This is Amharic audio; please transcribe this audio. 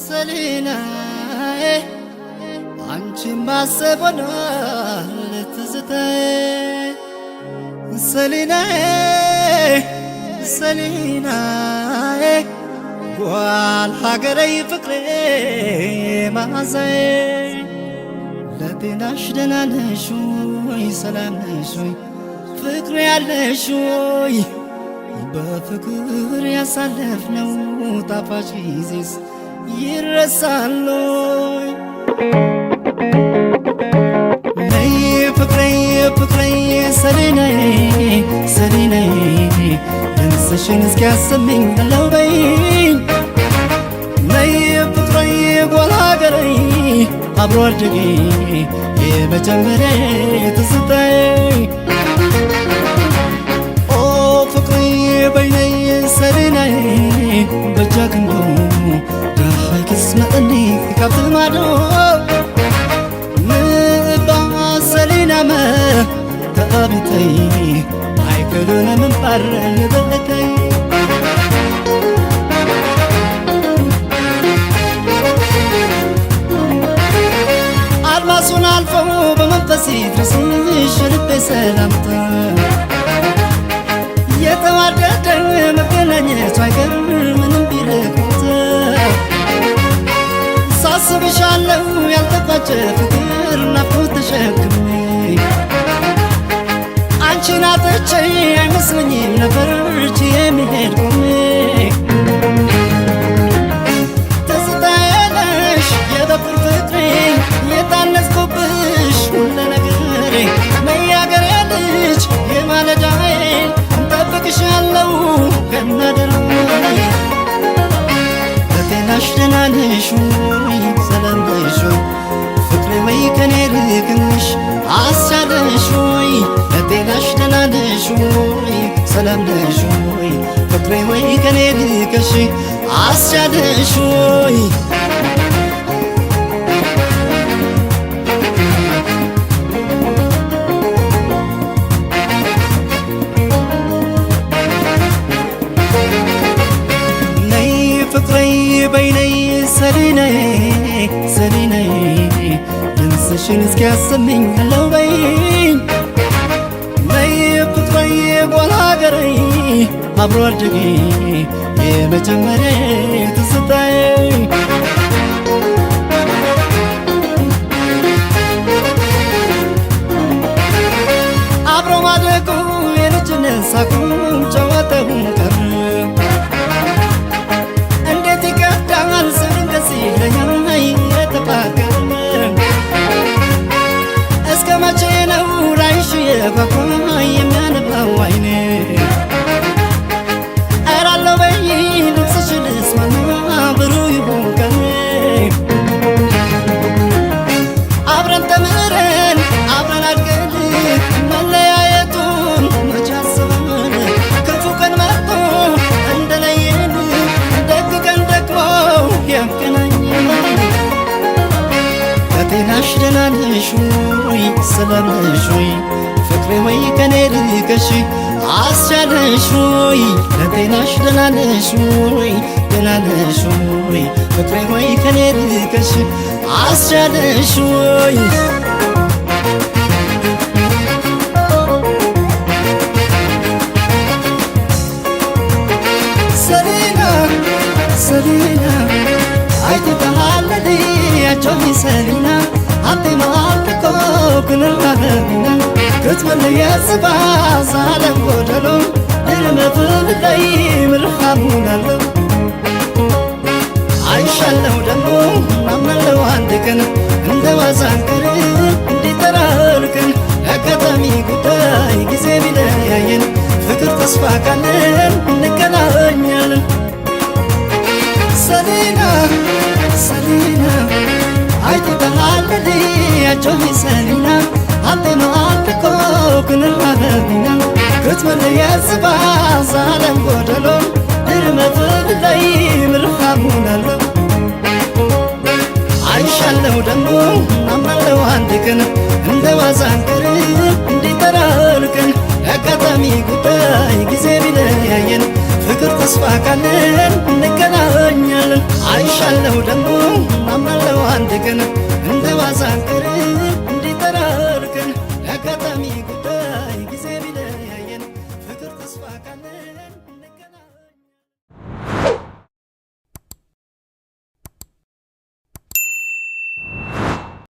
ሰሊናዬ አንቺን ማሰብ ሆኗል ትዝታዬ ሰሊናዬ ጓል ሀገሬ ፍቅሬ መዓዛዬ ለጤናሽ ደህና ነሽ ወይ ሰላም ነሽ ወይ ፍቅሬ ያለሽ ወይ በፍቅር ያሳለፍነው ጣፋጭ ጊዜስ ይረሳል ወይ? ነይ ፍቅሬ ሰሊናዬ ድምፅሽን እስኪያሰማኝ አለው በይኝ። ነይ ፍቅሬ ጓል ሀገሬ አብሮ አደጌ የመጀመሪያ ትዝታዬ በይነይ ሰሊናዬ በጃግንዶ ዳሃይ ክስመጠኒ ካብቲ ማዶ ንባ ሰሊናመ ተቐቢተይ ኣይክሉነ ምንባር ንበለተይ አድማሱን አልፎ በመንፈሴ ድረስሽ ልቤ ሰላምታ የተዋደደን መገናኘቱ አይቀር ምንም ቢርቁት ሳስብሻለሁ ያልተቋጨ ፍቅር ናፍቆት ተሸክሜ አንቺን አጥቼ አይመስለኝም ነበር የሚሄድ ቆሜ ትዝታዬ ነሽ የበኩር ፍቅሬ የታነጽኩብሽ ሁሉ ነገሬ ነይ አገሬ ልጅ የማለዳዬ ጠብቅሻለሁ ከናደራዬ ለጤናሽ ደህና ነሽ ወይ ሰላም ነሽ ወይ ፍቅሬ ወይ ከኔ ርቅሽ አስቻለሽ ወይ ለጤናሽ ደህና ነሽ ወይ ሰላም ነሽ ወይ ፍቅሬ ወይ ከኔ ርቅሽ አስቻለሽ ወይ? በይነይ ሰሊናዬ ድምፅሽን እስኪያሰማኝ አለው በይኝ። ነይ ፍቅሬ ጓል ሀገሬ አብሮ አደጌ የመጀመሪያ ትዝታዬ አብሮ ማደጉ የልጅነት ሳቁም ጨዋታውን ቀረ እስከ መቼ ነው ላይሽ የጓጓ የሚያነባው አይኔ እራለው በይ ልብስሽን ልስማና ብሩህ ይሁን ቀኔ አብረን ተምረን አብረን አድገን መለያየቱን መቼ አስበን ክፉ ቀን መጥቶ እንደለየን ደግ ቀን ደግሞ ያገናኘን ለጤናሽ ደህና ነሽ ወይ ሰላም ነሽ ወይ ፍቅሬ ወይ ከኔ ርቀሽ አስቻለሽ ወይ ለጤናሽ ደህና ነሽ ወይ ፍቅሬ ወይ ከኔ ርቀሽ አስቻለሽ ወይ? ሰሊና አይተታለዲ ያጆኒ ሰሊና አንተ ማልኮ ኩንራበና ክትመለ የጽባ ዛለም ጎደሎ ለመፍል ላይ ምርሃሙናለ አይሻለው ደሞ አመለው አንድ ቀን እንደ ዋዛንከር እንዲተራርቀን አጋጣሚ ጉዳይ ጊዜ ቢለያየን ፍቅር ተስፋ ካለን እንገናኛለን። ሰሊና አይተታለዲ ያጆኒ ሰሊና አንተ ማልኮ ኩንራበና ክትመለ የጽባ ዛለም ጎደሎ ለመፍል ላይ ምርሃሙናለ አይሻለው ደሞ አመለው አንድ ቀን እንደ ዋዛንከር እንዲተራርቀን አጋጣሚ ጉዳይ ጊዜ ቢለያየን ፍቅር ተስፋ ካለን እንገናኛለን አይሻለው ደግሞ አምናለው አንድ ቀን እንደ ዋዛ አንቀር እንዲጠራ